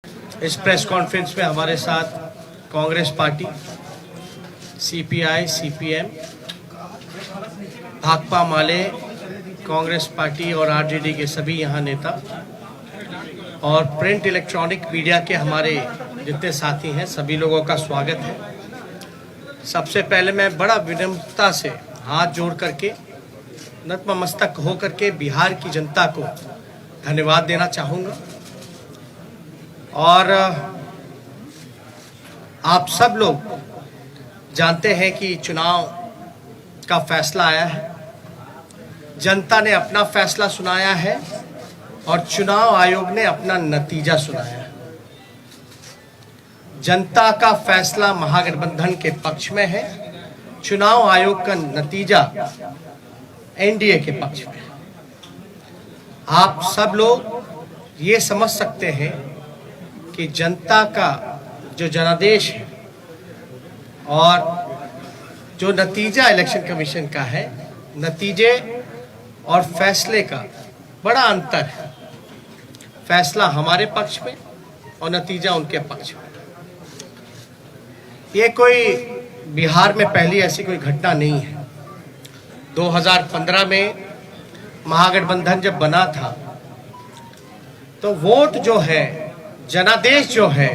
इस press conference में हमारे साथ Congress party, CPI, CPM, Bhakpa Male, Congress party और आरजेडी के सभी यहाँ नेता और प्रिंट इलेक्ट्रॉनिक मीडिया के हमारे जितने साथी हैं, सभी लोगों का स्वागत है। सबसे पहले मैं बड़ा विनम्रता से हाथ जोड़ करके नतमस्तक हो करके बिहार की जनता को धन्यवाद देना चाहूँगा। और आप सब लोग जानते हैं कि चुनाव का फैसला आया है, जनता ने अपना फैसला सुनाया है और चुनाव आयोग ने अपना नतीजा सुनाया है। जनता का फैसला महागठबंधन के पक्ष में है, चुनाव आयोग का नतीजा एनडीए के पक्ष में है। आप सब लोग ये समझ सकते हैं कि जनता का जो जनादेश है और जो नतीजा इलेक्शन कमीशन का है, नतीजे और फैसले का बड़ा अंतर है। फैसला हमारे पक्ष में और नतीजा उनके पक्ष में। ये कोई बिहार में पहली ऐसी कोई घटना नहीं है। 2015 में महागठबंधन जब बना था तो वोट जो है, जनादेश जो है,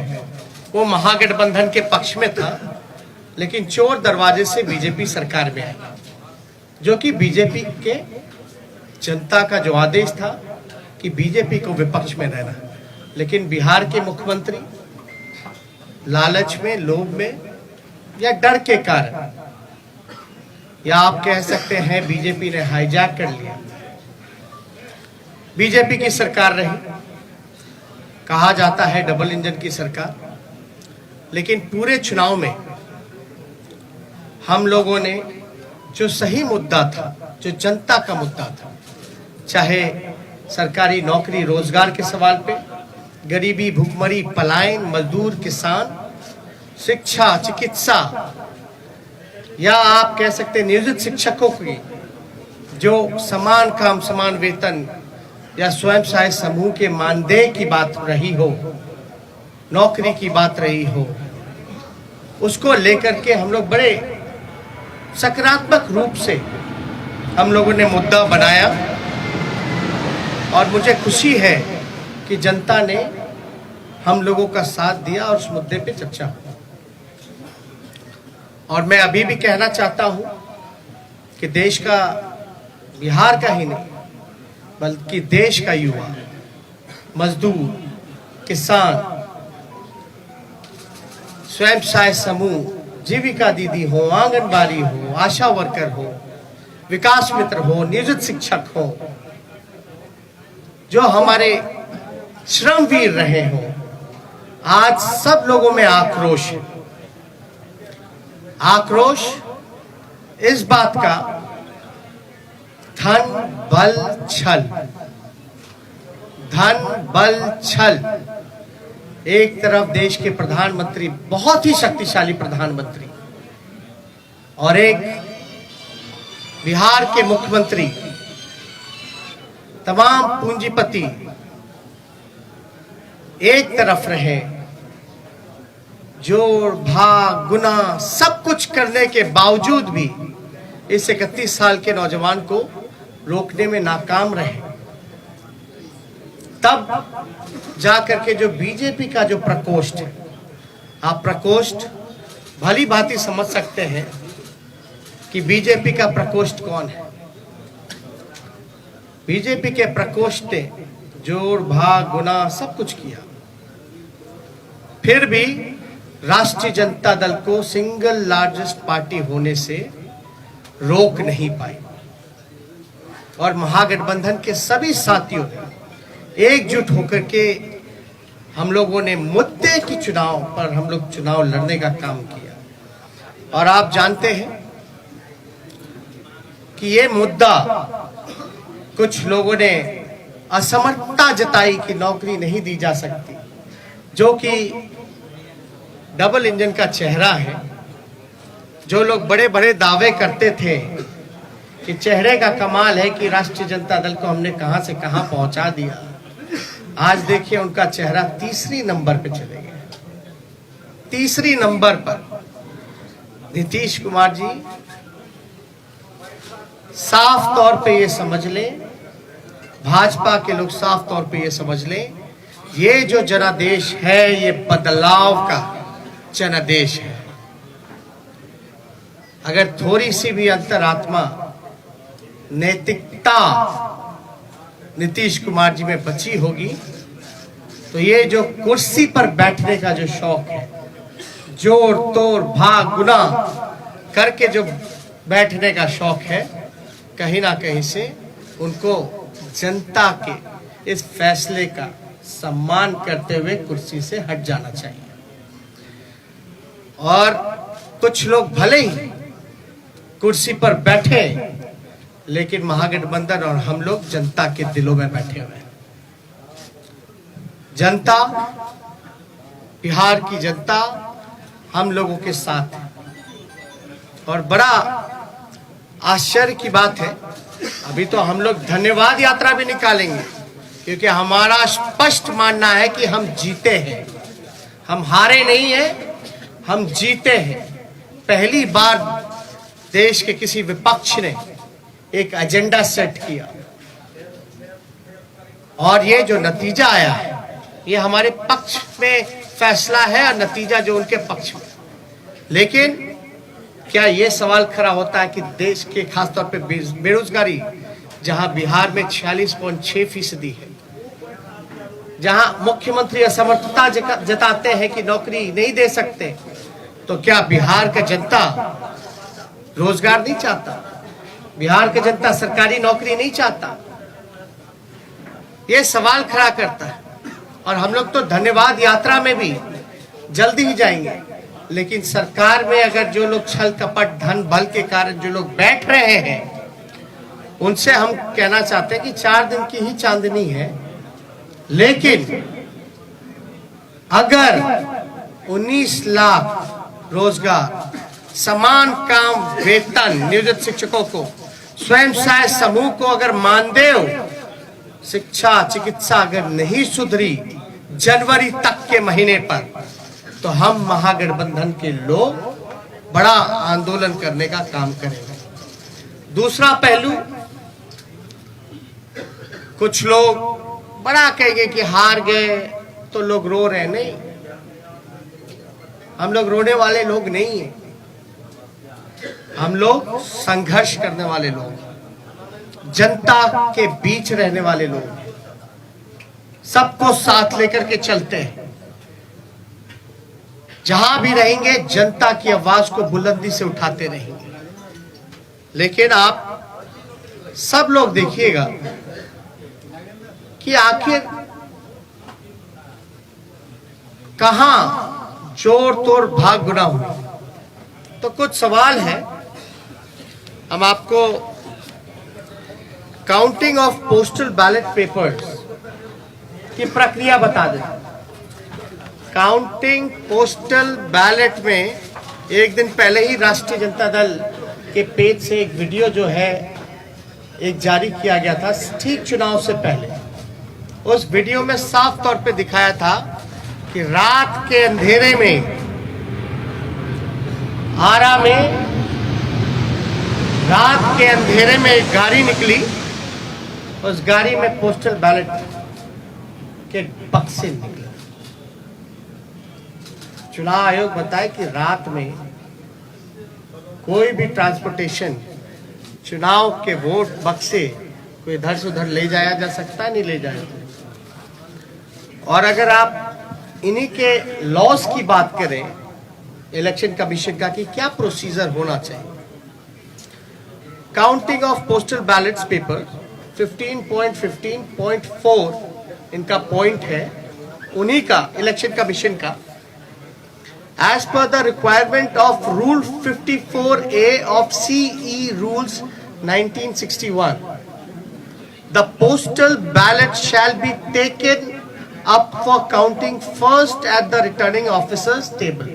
वो महागठबंधन के पक्ष में था, लेकिन चोर दरवाजे से बीजेपी सरकार में आई, जो कि बीजेपी के जनता का जो आदेश था कि बीजेपी को विपक्ष में रहना। लेकिन बिहार के मुख्यमंत्री लालच में, लोभ में या डर के कारण, या आप कह सकते हैं बीजेपी ने हाईजैक कर लिया। बीजेपी की सरकार रही, कहा जाता है डबल इंजन की सरकार, लेकिन पूरे चुनाव में हम लोगों ने जो सही मुद्दा था, जो जनता का मुद्दा था, चाहे सरकारी नौकरी रोजगार के सवाल पे, गरीबी, भुखमरी, पलायन, मजदूर, किसान, शिक्षा, चिकित्सा, या आप कह सकते हैं नियोजित शिक्षकों की जो समान काम समान वेतन या स्वयं सहायता समूह के मानदेय की बात रही हो, नौकरी की बात रही हो, उसको लेकर के हम लोग बड़े सकारात्मक रूप से हम लोगों ने मुद्दा बनाया और मुझे खुशी है कि जनता ने हम लोगों का साथ दिया और उस मुद्दे पे चर्चा हुई। और मैं अभी भी कहना चाहता हूं कि देश का, बिहार का ही नहीं बल्कि देश का युवा, मजदूर, किसान, स्वयं सहायता समूह, जीविका दीदी हो, आंगनबाड़ी हो, आशा वर्कर हो, विकास मित्र हो, नियोजित शिक्षक हो, जो हमारे श्रमवीर रहे हो, आज सब लोगों में आक्रोश है। आक्रोश इस बात का, धन बल छल, धन बल छल। एक तरफ देश के प्रधानमंत्री, बहुत ही शक्तिशाली प्रधानमंत्री, और एक बिहार के मुख्यमंत्री, तमाम पूंजीपति एक तरफ रहे, जोड़ भाग गुना सब कुछ करने के बावजूद भी इस 31 साल के नौजवान को रोकने में नाकाम रहे। तब जाकर के जो बीजेपी का जो प्रकोष्ठ है, आप प्रकोष्ठ भली भांति समझ सकते हैं कि बीजेपी का प्रकोष्ठ कौन है। बीजेपी के प्रकोष्ठ ने जोड़ भाग गुना सब कुछ किया, फिर भी राष्ट्रीय जनता दल को सिंगल लार्जेस्ट पार्टी होने से रोक नहीं पाई। और महागठबंधन के सभी साथियों एकजुट होकर के हम लोगों ने मुद्दे की चुनाव पर हम लोग चुनाव लड़ने का काम किया। और आप जानते हैं कि ये मुद्दा, कुछ लोगों ने असमर्थता जताई कि नौकरी नहीं दी जा सकती, जो कि डबल इंजन का चेहरा है। जो लोग बड़े बड़े दावे करते थे कि चेहरे का कमाल है कि राष्ट्रीय जनता दल को हमने कहां से कहां पहुंचा दिया, आज देखिए उनका चेहरा तीसरी नंबर पे चले गया। तीसरी नंबर पर नीतीश कुमार जी, साफ तौर पे ये समझ लें, भाजपा के लोग साफ तौर पे ये समझ लें, ये जो जनादेश है ये बदलाव का जनादेश है। अगर थोड़ी सी भी अंतरात्मा नैतिकता नीतीश कुमार जी में बची होगी तो ये जो कुर्सी पर बैठने का जो शौक है, जोर तोड़ भाग गुना करके जो बैठने का शौक है, कहीं ना कहीं से उनको जनता के इस फैसले का सम्मान करते हुए कुर्सी से हट जाना चाहिए। और कुछ लोग भले ही कुर्सी पर बैठे, लेकिन महागठबंधन और हम लोग जनता के दिलों में बैठे हुए हैं। जनता, बिहार की जनता हम लोगों के साथ है। और बड़ा आश्चर्य की बात है, अभी तो हम लोग धन्यवाद यात्रा भी निकालेंगे, क्योंकि हमारा स्पष्ट मानना है कि हम जीते हैं, हम हारे नहीं हैं, हम जीते हैं। पहली बार देश के किसी विपक्ष ने एक एजेंडा सेट किया और ये जो नतीजा आया है ये हमारे पक्ष में फैसला है और नतीजा जो उनके पक्ष में। लेकिन क्या ये सवाल खड़ा होता है कि देश के खासतौर पे बेरोजगारी, जहां बिहार में 46.6% है, जहां मुख्यमंत्री असमर्थता जताते हैं कि नौकरी नहीं दे सकते, तो क्या बिहार का जनता रोजगार नहीं चाहता? बिहार का जनता सरकारी नौकरी नहीं चाहता? ये सवाल खड़ा करता है। और हम लोग तो धन्यवाद यात्रा में भी जल्दी ही जाएंगे, लेकिन सरकार में अगर जो लोग छल कपट धन बल के कारण जो लोग बैठ रहे हैं, उनसे हम कहना चाहते हैं कि 4 दिन की ही चांदनी है, लेकिन अगर 19 लाख रोजगार, समान काम वेतन नियोजित शिक्षकों को, स्वयं सहायता समूह को अगर मानदेय, शिक्षा चिकित्सा अगर नहीं सुधरी जनवरी तक के महीने पर, तो हम महागठबंधन के लोग बड़ा आंदोलन करने का काम करेंगे। दूसरा पहलू, कुछ लोग बड़ा कहेंगे कि हार गए तो लोग रो रहे। नहीं, हम लोग रोने वाले लोग नहीं हैं, हम लोग संघर्ष करने वाले लोग हैं, जनता के बीच रहने वाले लोग हैं, सबको साथ लेकर के चलते हैं। जहां भी रहेंगे जनता की आवाज को बुलंदी से उठाते रहेंगे। लेकिन आप सब लोग देखिएगा कि आखिर कहां जोर तोड़ भाग गुना हुई। तो कुछ सवाल है, हम आपको counting of postal ballot papers की प्रक्रिया बता दें। काउंटिंग पोस्टल बैलेट में एक दिन पहले ही राष्ट्रीय जनता दल के पेज से एक वीडियो जो है एक जारी किया गया था, ठीक चुनाव से पहले। उस वीडियो में साफ तौर पे दिखाया था कि रात के अंधेरे में आरा में रात के अंधेरे में एक गाड़ी निकली, उस गाड़ी में पोस्टल बैलेट के बक्से निकले। चुनाव आयोग बताए कि रात में कोई भी ट्रांसपोर्टेशन, चुनाव के वोट बक्से कोई इधर से उधर ले जाया जा सकता है, नहीं ले जाया। और अगर आप इन्हीं के लॉस की बात करें इलेक्शन कमीशन का कि क्या प्रोसीजर होना चाहिए, counting of postal ballets paper 15.15.4 इनका पॉइंट है, उन्हीं का इलेक्शन कमीशन का। As per the requirement of Rule 54A of CE Rules 1961, the postal ballot shall be taken up for counting first at the returning officer's table.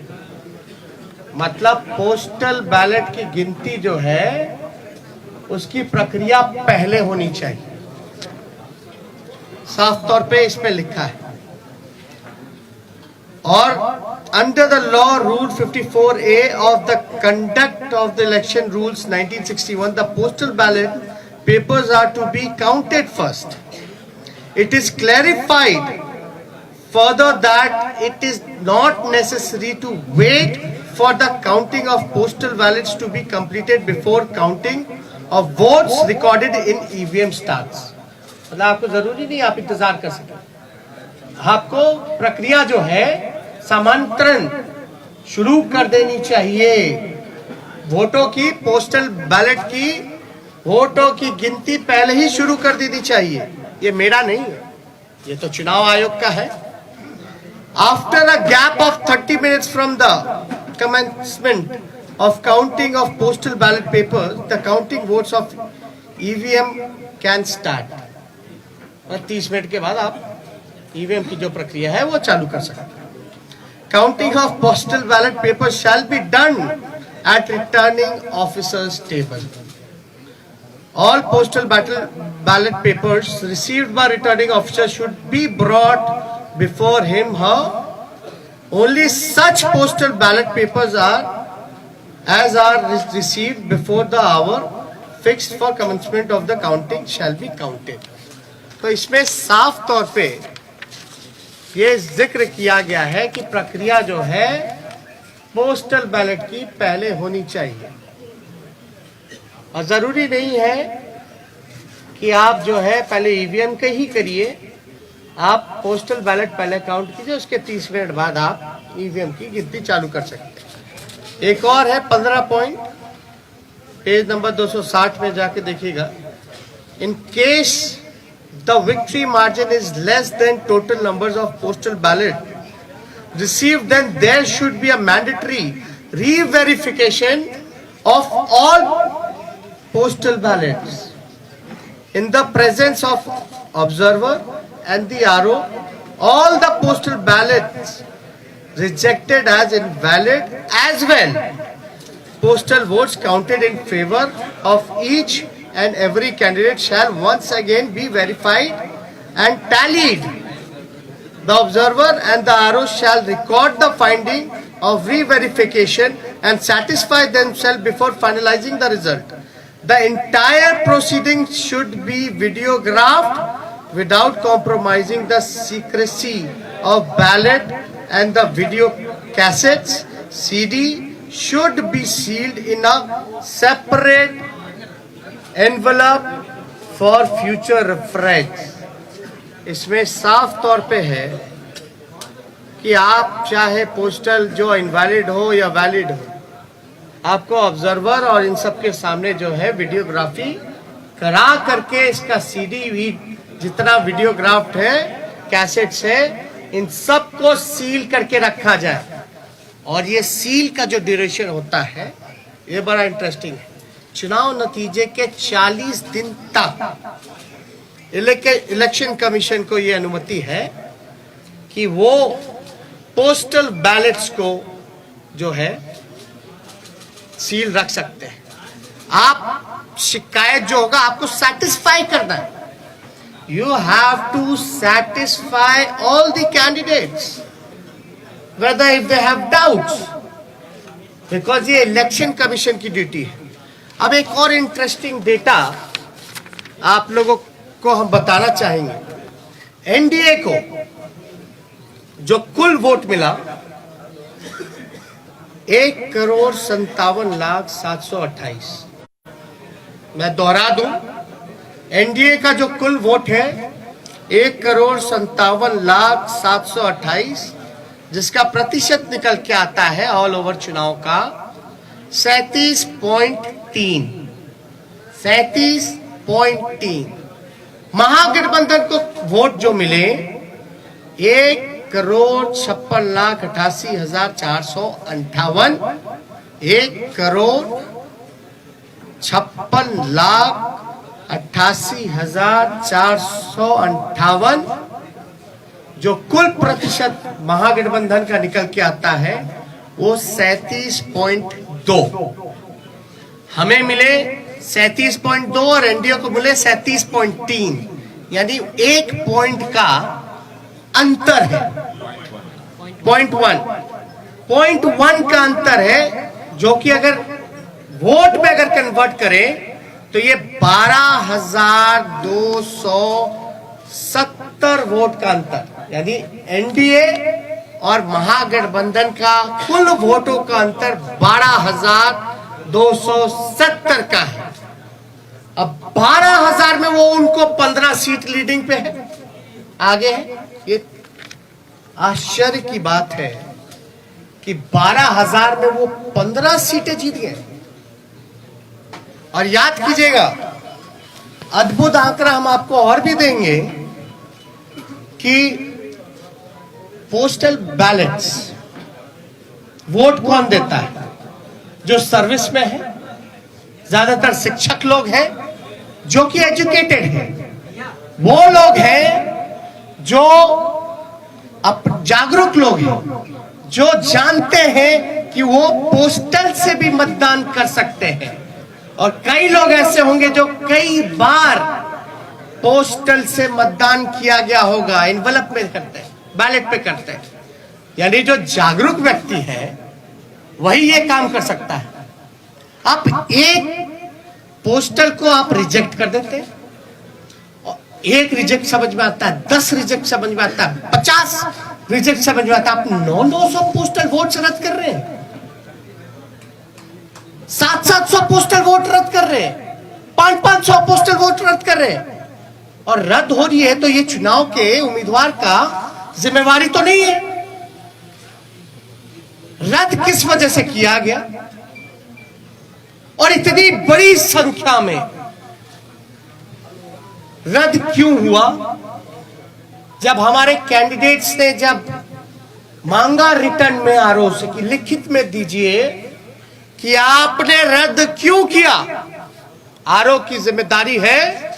मतलब postal ballot की गिनती जो है उसकी प्रक्रिया पहले होनी चाहिए। साफ तौर पे इसमें लिखा है। और under the law rule 54A of the conduct of the election rules 1961, the postal ballot papers are to be counted first. It is clarified further that it is not necessary to wait for the counting of postal ballots to be completed before counting of votes recorded in EVM starts. मतलब आपको जरूरी नहीं आप इंतजार कर सके, आपको प्रक्रिया जो है समांतरण शुरू कर देनी चाहिए। वोटों की, पोस्टल बैलेट की वोटों की गिनती पहले ही शुरू कर देनी चाहिए। ये मेरा नहीं है, ये तो चुनाव आयोग का है। After a gap of 30 minutes from the commencement of counting of postal ballot papers, the counting votes of EVM can start. 30 minute के बाद आप ईवीएम की जो प्रक्रिया है वो चालू कर सकते हैं। Counting of postal ballot paper shall be done at returning officers table. All postal ballot papers received by returning officer should be brought before him, her. Only such postal ballot papers are received before the hour fixed for commencement of the counting shall be counted. तो इसमें साफ तौर पे ये जिक्र किया गया है कि प्रक्रिया जो है पोस्टल बैलेट की पहले होनी चाहिए, और जरूरी नहीं है कि आप जो है पहले ईवीएम के ही करिए, आप पोस्टल बैलेट पहले काउंट कीजिए, उसके 30 मिनट बाद आप ईवीएम की गिनती चालू कर सकते हैं। एक और है 15 पॉइंट, पेज नंबर 260 में जाके देखिएगा। In case the victory margin is less than total numbers of postal ballot received, then there should be a mandatory reverification of all postal ballots in the presence of observer and the RO. All the postal ballots rejected as invalid as well. Postal votes counted in favor of each and every candidate shall once again be verified and tallied. The observer and the RO shall record the finding of re-verification and satisfy themselves before finalizing the result. The entire proceeding should be videographed without compromising the secrecy of ballot, and the video cassettes CD should be sealed in a separate envelope for future reference. इसमें साफ तौर पे है कि आप चाहे postal जो invalid हो या वैलिड हो, आपको ऑब्जर्वर और इन सब के सामने जो है वीडियोग्राफी करा करके इसका सीडी भी जितना वीडियोग्राफ्ट है, कैसेट्स है, इन सब को सील करके रखा जाए। और ये सील का जो ड्यूरेशन होता है ये बड़ा इंटरेस्टिंग है। चुनाव नतीजे के 40 दिन तक इलेक्शन कमीशन को ये अनुमति है कि वो पोस्टल बैलेट्स को जो है सील रख सकते हैं। आप शिकायत जो होगा आपको सेटिस्फाई करना है। You have to satisfy all the candidates whether if they have doubts, because ये इलेक्शन कमीशन की ड्यूटी है। अब एक और इंटरेस्टिंग डेटा आप लोगों को हम बताना चाहेंगे। एनडीए को जो कुल वोट मिला 1,57,728। मैं दोहरा दूं, एनडीए का जो कुल वोट है 1,57,728, जिसका प्रतिशत निकल के आता है ऑल ओवर चुनाव का 37.3। महागठबंधन को वोट जो मिले 1,56,88,458, 1,56,88,458 जो कुल प्रतिशत महागठबंधन का निकल के आता है वो 37.2। हमें मिले 37.2 और एनडीए को मिले 37.3। यानी 1 पॉइंट का अंतर है। पॉइंट वन का अंतर है, जो कि अगर वोट में अगर कन्वर्ट करें तो ये 12,270 वोट का अंतर, यानी एनडीए और महागठबंधन का कुल वोटों का अंतर 12,270 का है। अब 12,000 में वो उनको 15 सीट लीडिंग पे है, आगे है। ये आश्चर्य की बात है कि 12,000 में वो 15 सीटें जीत गए। और याद कीजिएगा, अद्भुत आंकड़ा हम आपको और भी देंगे कि पोस्टल बैलेट्स वोट कौन देता है? जो सर्विस में है, ज्यादातर शिक्षक लोग हैं जो कि एजुकेटेड हैं, वो लोग हैं जो जागरूक लोग हैं, जो जानते हैं कि वो पोस्टल से भी मतदान कर सकते हैं। और कई लोग ऐसे होंगे जो कई बार पोस्टल से मतदान किया गया होगा, एनवलप में करते हैं, बैलेट पे करते हैं। यानी जो जागरूक व्यक्ति है वही ये काम कर सकता है। आप एक पोस्टल को आप रिजेक्ट कर देते हैं, एक रिजेक्ट समझ में आता है, 10 रिजेक्ट समझ में आता है, 50 रिजेक्ट समझ में आता है। आप 900 पोस्टल वोट रद्द कर रहे हैं, 700 पोस्टल वोट रद्द कर रहे हैं, 500 पोस्टल वोट रद्द कर रहे हैं। और रद्द हो रही है तो ये चुनाव के उम्मीदवार का जिम्मेवारी तो नहीं है। रद्द किस वजह से किया गया और इतनी बड़ी संख्या में रद्द क्यों हुआ? जब हमारे कैंडिडेट्स ने जब मांगा रिटर्न में आरओ से कि लिखित में दीजिए कि आपने रद्द क्यों किया, आरओ की जिम्मेदारी है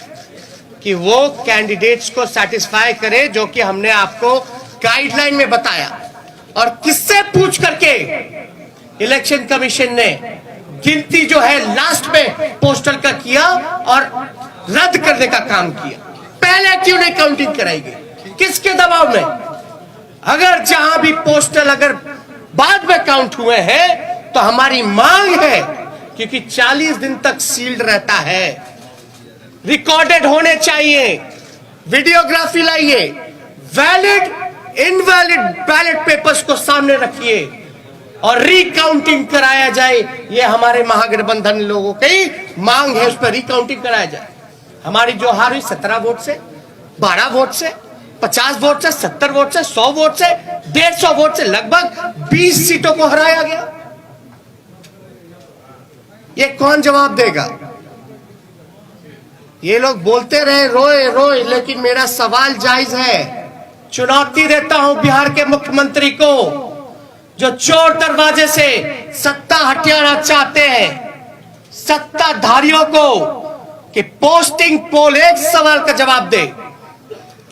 कि वो कैंडिडेट्स को सेटिस्फाई करे जो कि हमने आपको गाइडलाइन में बताया। और किससे पूछ करके इलेक्शन कमीशन ने गिनती जो है लास्ट में पोस्टल का किया और रद्द करने का काम किया? पहले क्यों नहीं काउंटिंग कराई गई? किसके दबाव में? अगर जहां भी पोस्टल अगर बाद में काउंट हुए हैं तो हमारी मांग है, क्योंकि 40 दिन तक सील्ड रहता है, रिकॉर्डेड होने चाहिए, वीडियोग्राफी लाइए, वैलिड इनवैलिड बैलेट पेपर्स को सामने रखिए और रिकाउंटिंग कराया जाए। ये हमारे महागठबंधन लोगों की मांग है, उस पर रिकाउंटिंग कराया जाए। हमारी जो हार हुई 17 वोट से, 12 वोट से, 50 वोट से, 70 वोट से, 100 वोट से, 150 वोट से, लगभग 20 सीटों को हराया गया। ये कौन जवाब देगा? ये लोग बोलते रहे रोए रोए, लेकिन मेरा सवाल जायज है। चुनौती देता हूं बिहार के मुख्यमंत्री को, जो चोर दरवाजे से सत्ता हटियाना चाहते हैं, सत्ताधारियों को, कि पोस्टिंग पोल, एक सवाल का जवाब दे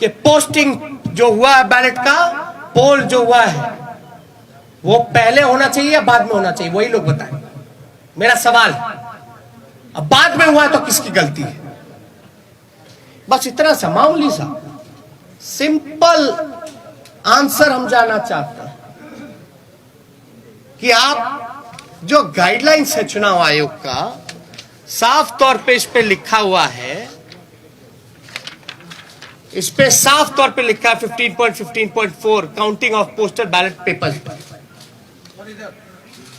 कि पोस्टिंग जो हुआ है बैलेट का, पोल जो हुआ है वो पहले होना चाहिए या बाद में होना चाहिए? वही लोग बताएं, मेरा सवाल है। अब बाद में हुआ तो किसकी गलती है? बस इतना सा मामूली सा सिंपल आंसर हम जानना चाहते हैं कि आप जो गाइडलाइंस है चुनाव आयोग का, साफ तौर पे इस पे लिखा हुआ है, इस पे साफ तौर पे लिखा है 15.15.4 counting of postal ballot papers,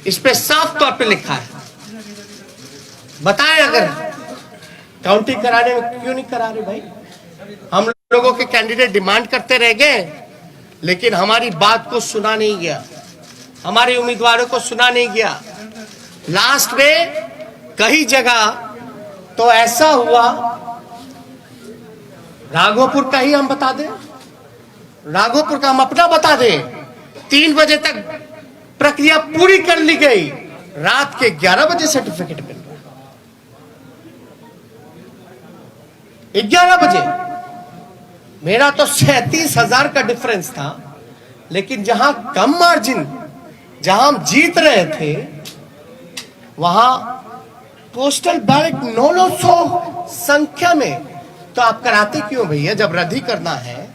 इस पे साफ तौर पे लिखा है। बताएं अगर काउंटिंग कराने में क्यों नहीं करा रहे भाई? हम लोगों के कैंडिडेट डिमांड करते रह गए, लेकिन हमारी बात को सुना नहीं गया, हमारे उम्मीदवारों को सुना नहीं गया। लास्ट में कई जगह तो ऐसा हुआ, राघोपुर का ही हम बता दें, राघोपुर का हम अपना बता दें, 3 बजे तक प्रक्रिया पूरी कर ली गई, रात के 11 बजे सर्टिफिकेट मिल गया। 11 बजे मेरा तो 37,000 का डिफरेंस था, लेकिन जहां कम मार्जिन, जहां हम जीत रहे थे, वहां पोस्टल बैलेट 900 संख्या में तो आप कराते क्यों भैया? जब रद्द ही करना है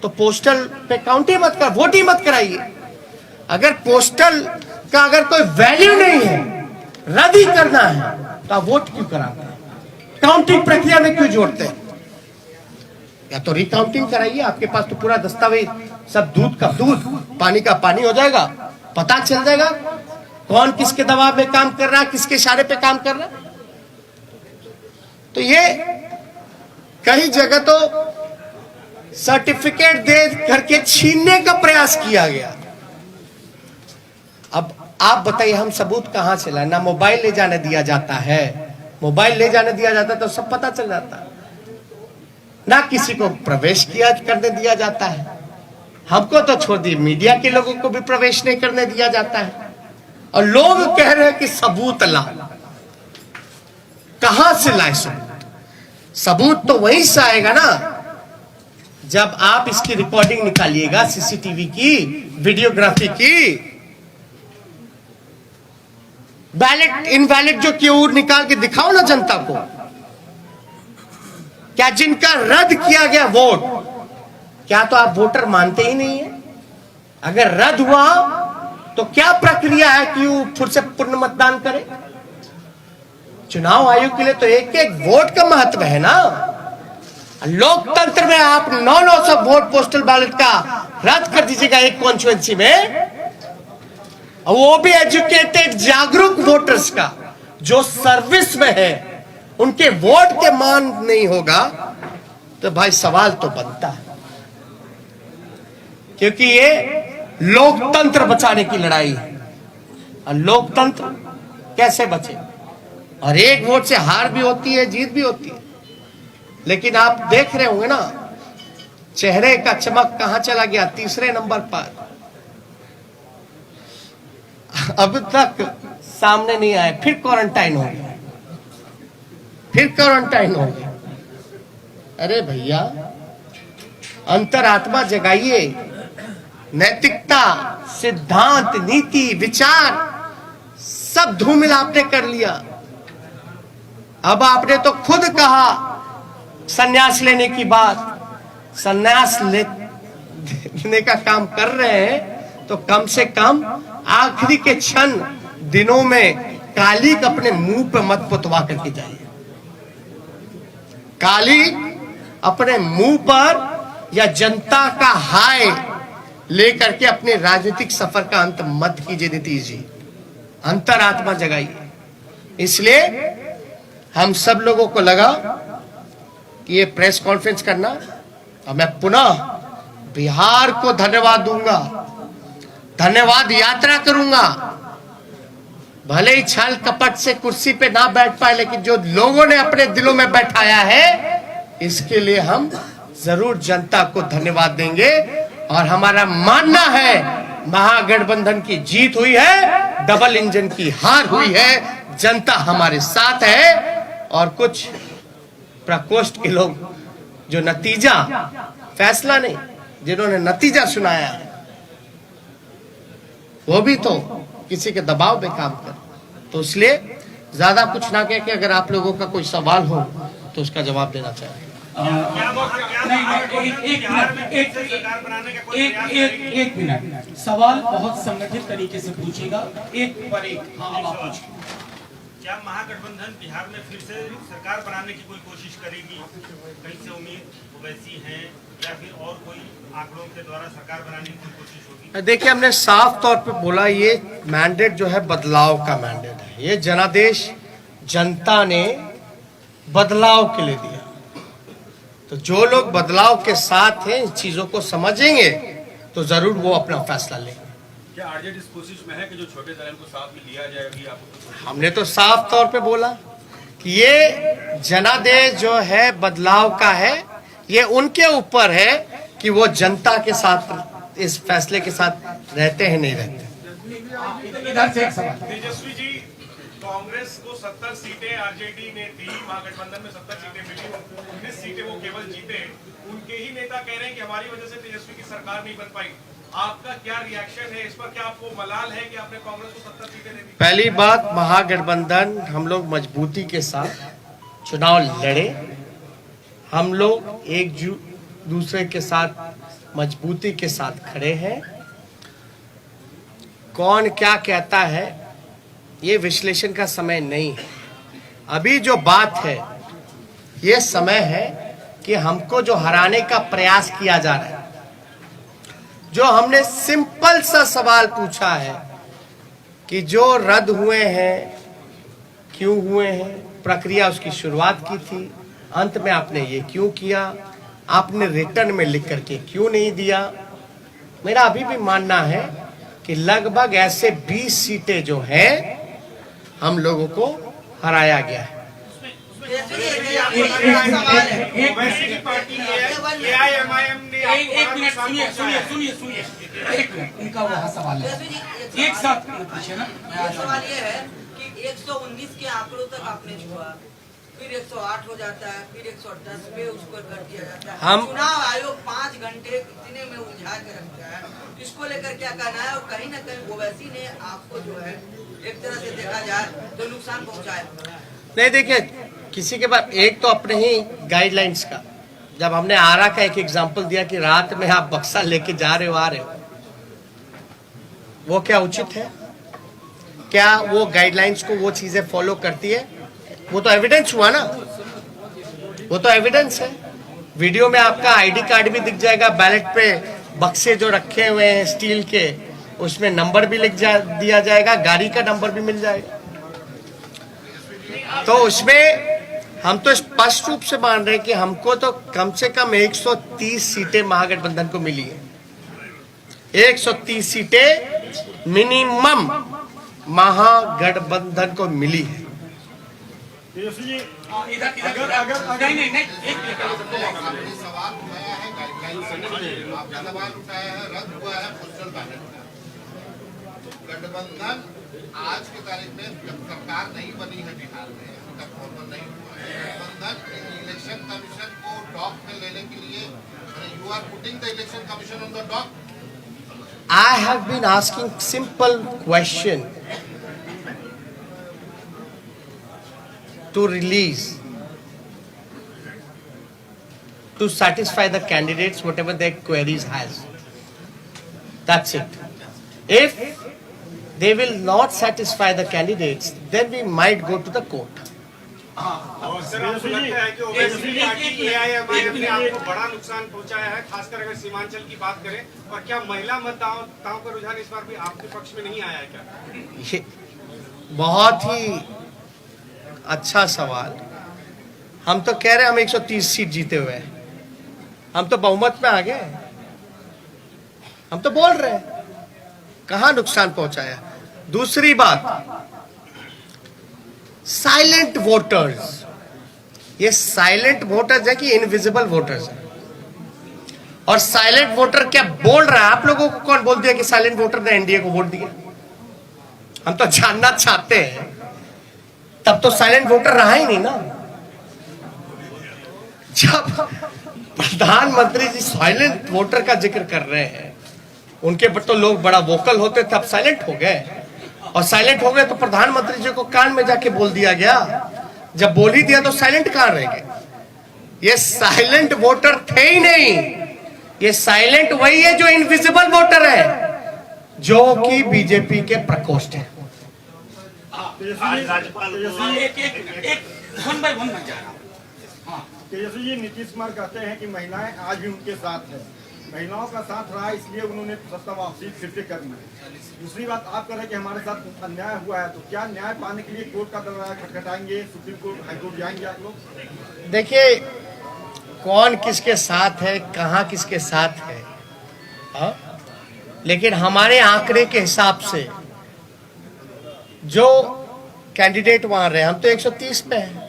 तो पोस्टल पे काउंट ही मत कर, वोट ही मत कराइए। अगर पोस्टल का अगर कोई वैल्यू नहीं है, रद्द ही करना है, तो आप वोट क्यों कराते हैं? काउंटिंग प्रक्रिया में क्यों जोड़ते हैं? या तो रिकाउंटिंग कराइए, आपके पास तो पूरा दस्तावेज, सब दूध का दूध, पानी का पानी हो जाएगा, पता चल जाएगा कौन किसके दबाव में काम कर रहा है, किसके इशारे पे काम कर रहा है। तो ये कई जगह तो सर्टिफिकेट दे करके छीनने का प्रयास किया गया। अब आप बताइए, हम सबूत कहां से लाए? ना मोबाइल ले जाने दिया जाता है, मोबाइल ले जाने दिया जाता तो सब पता चल जाता, ना किसी को प्रवेश किया करने दिया जाता है। हमको तो छोड़ दी, मीडिया के लोगों को भी प्रवेश नहीं करने दिया जाता है, और लोग कह रहे हैं कि सबूत ला। कहां से लाए सबूत? सबूत तो वहीं से आएगा ना जब आप इसकी रिकॉर्डिंग निकालिएगा, सीसीटीवी की, वीडियोग्राफी की। बैलेट इनवैलिड जो क्यों निकाल के दिखाओ ना जनता को। क्या जिनका रद्द किया गया वोट, क्या तो आप वोटर मानते ही नहीं है? अगर रद्द हुआ तो क्या प्रक्रिया है कि वो फिर से पुनः मतदान करे? चुनाव आयोग के लिए तो एक एक वोट का महत्व है ना। लोकतंत्र में आप 900 वोट पोस्टल बैलेट का रद्द कर दीजिएगा एक कॉन्स्टिट्यूएंसी में, और वो भी एजुकेटेड जागरूक वोटर्स का, जो सर्विस में है, उनके वोट के मान नहीं होगा, तो भाई सवाल तो बनता है। क्योंकि ये लोकतंत्र बचाने की लड़ाई है, और लोकतंत्र कैसे बचे? और एक वोट से हार भी होती है, जीत भी होती है। लेकिन आप देख रहे होंगे ना, चेहरे का चमक कहां चला गया? तीसरे नंबर पर। अब तक सामने नहीं आए, फिर क्वारंटाइन हो गया, फिर क्वारंटाइन हो गया। अरे भैया, अंतरात्मा जगाइए। नैतिकता, सिद्धांत, नीति, विचार सब धूमिल आपने कर लिया। अब आपने तो खुद कहा संन्यास लेने की बात। संन्यास लेने का काम कर रहे हैं तो कम से कम आखिरी के क्षण दिनों में काली अपने मुंह पे मत पुतवा करके जाइए। काली अपने मुंह पर या जनता का हाय लेकर के अपने राजनीतिक सफर का अंत मत कीजिए नीतीश जी। अंतरात्मा जगाइए। इसलिए हम सब लोगों को लगा कि ये प्रेस कॉन्फ्रेंस करना, और मैं पुनः बिहार को धन्यवाद दूंगा, धन्यवाद यात्रा करूंगा। भले ही छल कपट से कुर्सी पे ना बैठ पाए, लेकिन जो लोगों ने अपने दिलों में बैठाया है, इसके लिए हम जरूर जनता को धन्यवाद देंगे। और हमारा मानना है महागठबंधन की जीत हुई है, डबल इंजन की हार हुई है, जनता हमारे साथ है। और कुछ प्रकोष्ठ के लोग जो नतीजा, फैसला नहीं, जिन्होंने नतीजा सुनाया, वो भी तो किसी के दबाव में काम कर। तो इसलिए ज्यादा कुछ ना कह के, अगर आप लोगों का कोई सवाल हो तो उसका जवाब देना चाहिए। एक मिनट, सवाल बहुत संगठित तरीके से पूछेगा, एक पर एक। हाँ, आप पूछिए। क्या महागठबंधन बिहार में फिर से सरकार बनाने की कोई कोशिश करेगी? कहीं से उम्मीद वैसी है, या फिर और कोई आंकड़ों के द्वारा सरकार बनाने की कोई कोशिश होगी? देखिए, हमने साफ तौर पे बोला, ये मैंडेट जो है बदलाव का मैंडेट है। ये जनादेश जनता ने बदलाव के लिए दिया। तो जो लोग बदलाव के साथ हैं, इन चीजों को समझेंगे तो जरूर वो अपना फैसला लेंगे। क्या आरजेडी इस कोशिश में है कि जो छोटे दल को साथ में लिया जाए? अभी आपको हमने तो साफ तौर पे बोला कि ये जनादेश जो है बदलाव का है। ये उनके ऊपर है कि वो जनता के साथ, इस फैसले के साथ रहते हैं नहीं रहते। इधर से एक सवाल। तेजस्वी जी, कांग्रेस को 70 सीटें आरजेडी ने दी, महागठबंधन में 70 सीटें मिली, 19 सीटें वो केवल जीते। उनके ही नेता कह रहे हैं कि हमारी वजह से तेजस्वी की सरकार नहीं बन पाई। आपका क्या रिएक्शन है इस पर? क्या आपको मलाल है कि आपने कांग्रेस को 70 सीटें दे दी? पहली बात, महागठबंधन हम लोग मजबूती के साथ चुनाव लड़े, हम लोग एक दूसरे के साथ मजबूती के साथ खड़े हैं। कौन क्या कहता है ये विश्लेषण का समय नहीं है। अभी जो बात है ये समय है कि हमको जो हराने का प्रयास किया जा रहा है, जो हमने सिंपल सा सवाल पूछा है कि जो रद्द हुए हैं क्यों हुए हैं, प्रक्रिया उसकी शुरुआत की थी, अंत में आपने ये क्यों किया, आपने रिटर्न में लिख करके क्यों नहीं दिया। मेरा अभी भी मानना है कि लगभग ऐसे 20 सीटें जो हैं हम लोगों को हराया गया है। वैसे की पार्टी AIMIM ने एक मिनट सुनिए एक मिनट, इनका वह सवाल है, एक साथ पूछे ना। सवाल ये है कि 119 के आंकड़ों तक आपने छुआ, फिर 108 हो जाता है, फिर 110 पे उसको कर दिया जाता है। चुनाव आयोग 5 घंटे इतने में उलझा के रखता है, इसको लेकर क्या कहना है? और कहीं ना कहीं ओवैसी ने आपको जो है एक तरह से देखा जाए तो नुकसान पहुंचाया। नहीं, देखिए किसी के पास एक तो अपने ही गाइडलाइंस का, जब हमने आरा का एक एग्जांपल दिया कि रात में आप बक्सा लेके जा रहे हो आ रहे हो, वो क्या उचित है? क्या वो गाइडलाइंस को वो चीजें फॉलो करती है? वो तो एविडेंस हुआ ना, वो तो एविडेंस है। वीडियो में आपका आईडी कार्ड भी दिख जाएगा, बैलेट पे बक्से जो रखे हुए हैं स्टील के उसमें नंबर भी दिया जाएगा, गाड़ी का नंबर भी मिल जाएगा। तो उसमें हम तो स्पष्ट रूप से मान रहे हैं कि हमको तो कम से कम 130 सीटें महागठबंधन को मिली है। 130 सीटें मिनिमम महागठबंधन को मिली है। गठबंधन आज की तारीख में जब सरकार नहीं बनी है बिहार में, अभी तक फॉर्मल नहीं हुआ है, गठबंधन इलेक्शन कमीशन को डॉक में लेने के लिए, you are putting the election commission on the dock. I have been asking simple question to release, to satisfy the candidates whatever their queries has. That's it. If they will not satisfy the candidates, then we might go to the court. और sir आपको लगता है कि Owaisi party AIMIM ने आपको बड़ा नुकसान पहुंचाया है, खासकर अगर सीमांचल की बात करें? और क्या महिला मतदाताओं का रुझान इस बार भी आपके पक्ष में नहीं आया है क्या? ये बहुत ही अच्छा सवाल। हम तो कह रहे हैं हम 130 सीट जीते हुए हैं, हम तो बहुमत में आ गए, हम तो बोल रहे हैं कहां नुकसान पहुंचाया। दूसरी बात, साइलेंट वोटर्स, ये साइलेंट वोटर्स है कि इनविजिबल वोटर्स है? और साइलेंट वोटर क्या बोल रहा है? आप लोगों को कौन बोल दिया कि साइलेंट वोटर ने एनडीए को वोट दिया? हम तो जानना चाहते हैं। तब तो साइलेंट वोटर रहा ही नहीं ना। जब प्रधानमंत्री जी साइलेंट वोटर का जिक्र कर रहे हैं, उनके पर तो लोग बड़ा वोकल होते थे, अब साइलेंट हो गए। और साइलेंट हो गए तो प्रधानमंत्री जी को कान में जाके बोल दिया गया। जब बोल ही दिया तो साइलेंट कहां रह गए? ये साइलेंट वोटर थे ही नहीं, ये साइलेंट वही है जो इनविजिबल वोटर है, जो कि बीजेपी के प्रकोष्ठ है। तेजस्वी जी, नीतीश कुमार कहते हैं कि महिलाएं आज भी उनके साथ है, महिलाओं का साथ रहा इसलिए उन्होंने सत्ता वापसी फिर से करनी है। दूसरी बात, आप कह रहे हैं कि हमारे साथ अन्याय हुआ है, तो क्या न्याय पाने के लिए कोर्ट का दरवाजा खटखटाएंगे, सुप्रीम कोर्ट, हाईकोर्ट जाएंगे आप लोग? देखिए, कौन किसके साथ है, कहां किसके साथ है, हा? लेकिन हमारे आंकड़े के हिसाब से जो कैंडिडेट वहां रहे, हम तो 130 पे हैं।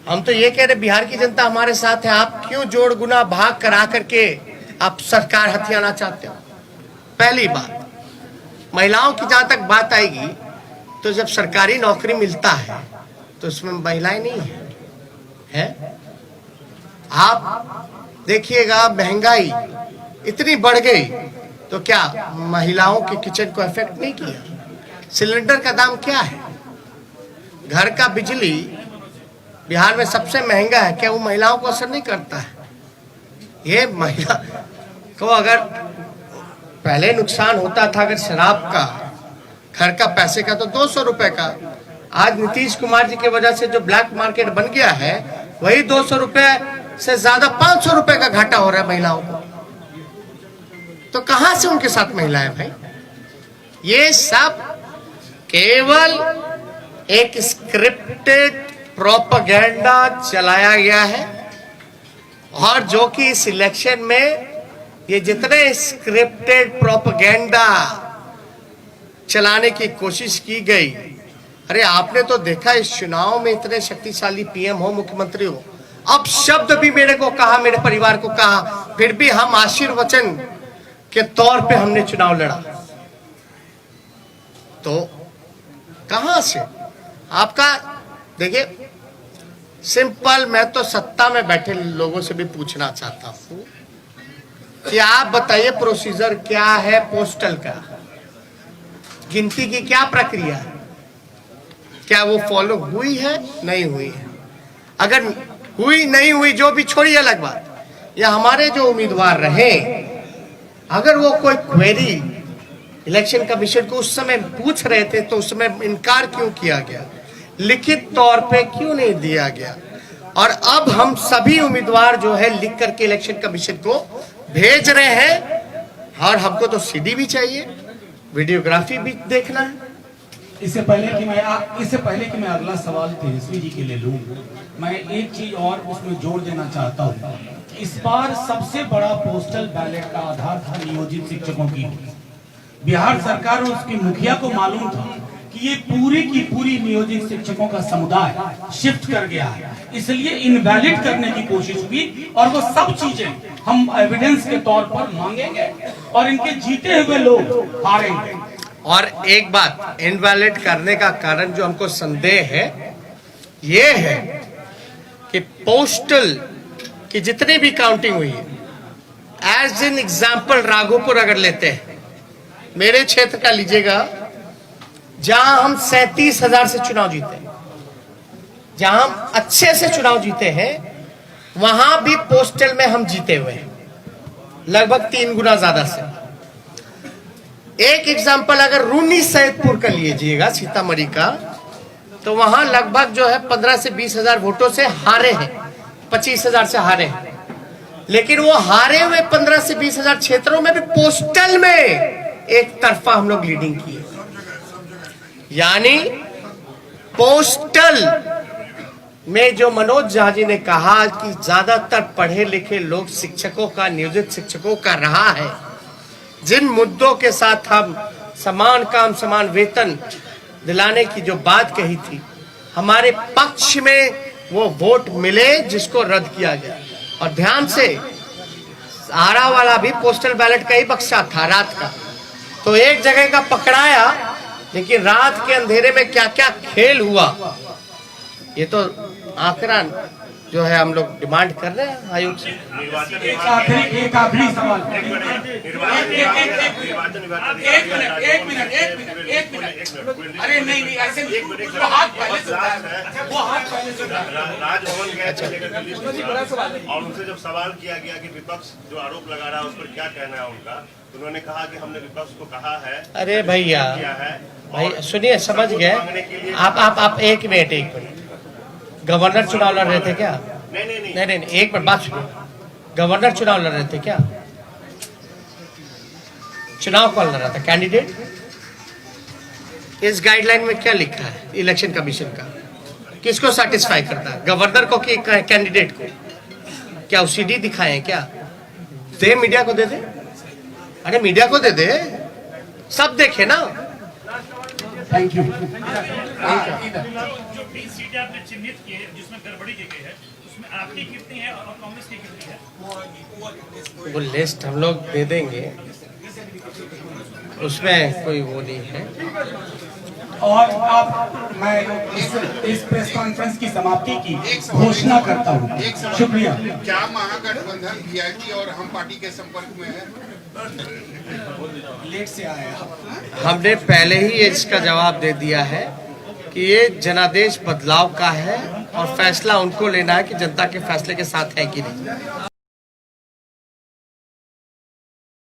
हम तो ये कह रहे बिहार की जनता हमारे साथ है। आप क्यों जोड़ गुना भाग करा करके आप सरकार हथियाना चाहते हो? पहली बात, महिलाओं की जहां तक बात आएगी तो जब सरकारी नौकरी मिलता है तो उसमें महिलाएं नहीं है? आप देखिएगा, महंगाई इतनी बढ़ गई तो क्या महिलाओं के किचन को इफेक्ट नहीं किया? सिलेंडर का दाम क्या है? घर का बिजली बिहार में सबसे महंगा है, क्या वो महिलाओं को असर नहीं करता है? ये महिला को अगर पहले नुकसान होता था अगर शराब का, घर का, पैसे का, तो 200 रुपए का, आज नीतीश कुमार जी की वजह से जो ब्लैक मार्केट बन गया है वही 200 रुपए से ज्यादा 500 रुपए का घाटा हो रहा है महिलाओं को। तो कहां से उनके साथ महिलाएं भाई? ये सब केवल एक स्क्रिप्टेड प्रोपेगेंडा चलाया गया है, और जो कि इस इलेक्शन में ये जितने स्क्रिप्टेड प्रोपेगेंडा चलाने की कोशिश की गई, अरे आपने तो देखा इस चुनाव में इतने शक्तिशाली पीएम हो, मुख्यमंत्री हो, अब शब्द भी मेरे को कहा, मेरे परिवार को कहा, फिर भी हम आशीर्वचन के तौर पे हमने चुनाव लड़ा। तो कहां से आपका, देखिए सिंपल, मैं तो सत्ता में बैठे लोगों से भी पूछना चाहता हूं कि आप बताइए प्रोसीजर क्या है पोस्टल का, गिनती की क्या प्रक्रिया है, क्या वो फॉलो हुई है, नहीं हुई है? अगर हुई नहीं हुई, जो भी छोड़िए अलग बात, या हमारे जो उम्मीदवार रहे, अगर वो कोई क्वेरी इलेक्शन कमीशन को उस समय पूछ रहे थे तो उस समय इनकार क्यों किया गया, लिखित तौर पे क्यों नहीं दिया गया? और अब हम सभी उम्मीदवार जो है लिख करके इलेक्शन कमीशन को भेज रहे हैं, और हमको तो सीडी भी चाहिए, वीडियोग्राफी भी देखना है। इससे पहले कि मैं अगला सवाल तेजस्वी जी के लिए लूं, मैं एक चीज और उसमें जोड़ देना चाहता हूं। इस बार सबसे बड़ा पोस्टल बैलेट का आधार था नियोजित शिक्षकों की। बिहार सरकार और उसकी मुखिया को मालूम था कि ये पूरी की पूरी नियोजित शिक्षकों का समुदाय शिफ्ट कर गया है, इसलिए इनवैलिड करने की कोशिश हुई, और वो सब चीजें हम एविडेंस के तौर पर मांगेंगे और इनके जीते हुए लोग हारेंगे। और एक बात, इनवैलिड करने का कारण जो हमको संदेह है ये है कि पोस्टल की जितनी भी काउंटिंग हुई है, एज एन एग्जाम्पल राघोपुर अगर लेते हैं, मेरे क्षेत्र का लीजिएगा, जहां हम 37,000 से चुनाव जीते, जहां हम अच्छे से चुनाव जीते हैं, वहां भी पोस्टल में हम जीते हुए हैं लगभग 3 गुना ज्यादा से। एक एग्जाम्पल अगर रूनी सैदपुर का लीजिएगा, सीतामढ़ी का, तो वहां लगभग जो है 15 से 20,000 वोटों से हारे हैं, 25,000 से हारे हैं, लेकिन वो हारे हुए 15 से 20,000 क्षेत्रों में भी पोस्टल में एक तरफा हम लोग लीडिंग किए। यानी पोस्टल में जो मनोज झा जी ने कहा कि ज्यादातर पढ़े लिखे लोग शिक्षकों का, नियोजित शिक्षकों का रहा है, जिन मुद्दों के साथ हम समान काम समान वेतन दिलाने की जो बात कही थी, हमारे पक्ष में वो वोट मिले जिसको रद्द किया गया। और ध्यान से, आरा वाला भी पोस्टल बैलेट का ही बक्सा था रात का, तो एक जगह का पकड़ाया, लेकिन रात के अंधेरे में क्या क्या खेल हुआ, ये तो आंकड़ा जो है हम लोग डिमांड कर रहे हैं आयोग से। एक आखिरी सवाल, एक मिनट, अरे नहीं ऐसे वो हाथ पहले से राजभवन गए थे और उनसे जब सवाल किया गया कि विपक्ष जो आरोप लगा रहा है उस पर क्या कहना है उनका, उन्होंने कहा कि हमने विपक्ष को कहा है। अरे भैया भाई सुनिए, समझ गए आप। एक मिनट, गवर्नर चुनाव लड़ रहे थे क्या? नहीं, एक मिनट बात सुनिए, गवर्नर चुनाव लड़ रहे थे क्या? चुनाव कौन लड़ रहा था? कैंडिडेट। इस गाइडलाइन में क्या लिखा है इलेक्शन कमीशन का? किसको सेटिस्फाई करता है, गवर्नर को कि कैंडिडेट को? क्या वो सीडी दिखाए क्या? दे, मीडिया को दे दे, अरे मीडिया को दे दे, सब देखे ना। Thank you. जो 20 सीटें आपने चिन्हित की है जिसमें गड़बड़ी की गई है, उसमें आपकी कितनी है और कांग्रेस की कितनी है? वो लिस्ट हम लोग दे देंगे, उसमें कोई वो नहीं है। और अब मैं इस प्रेस कॉन्फ्रेंस की समाप्ति की घोषणा करता हूँ। शुक्रिया। क्या महागठबंधन वीआईपी और हम पार्टी के संपर्क में है? लेट से आया, हमने पहले ही इसका जवाब दे दिया है कि ये जनादेश बदलाव का है और फैसला उनको लेना है कि जनता के फैसले के साथ है कि नहीं।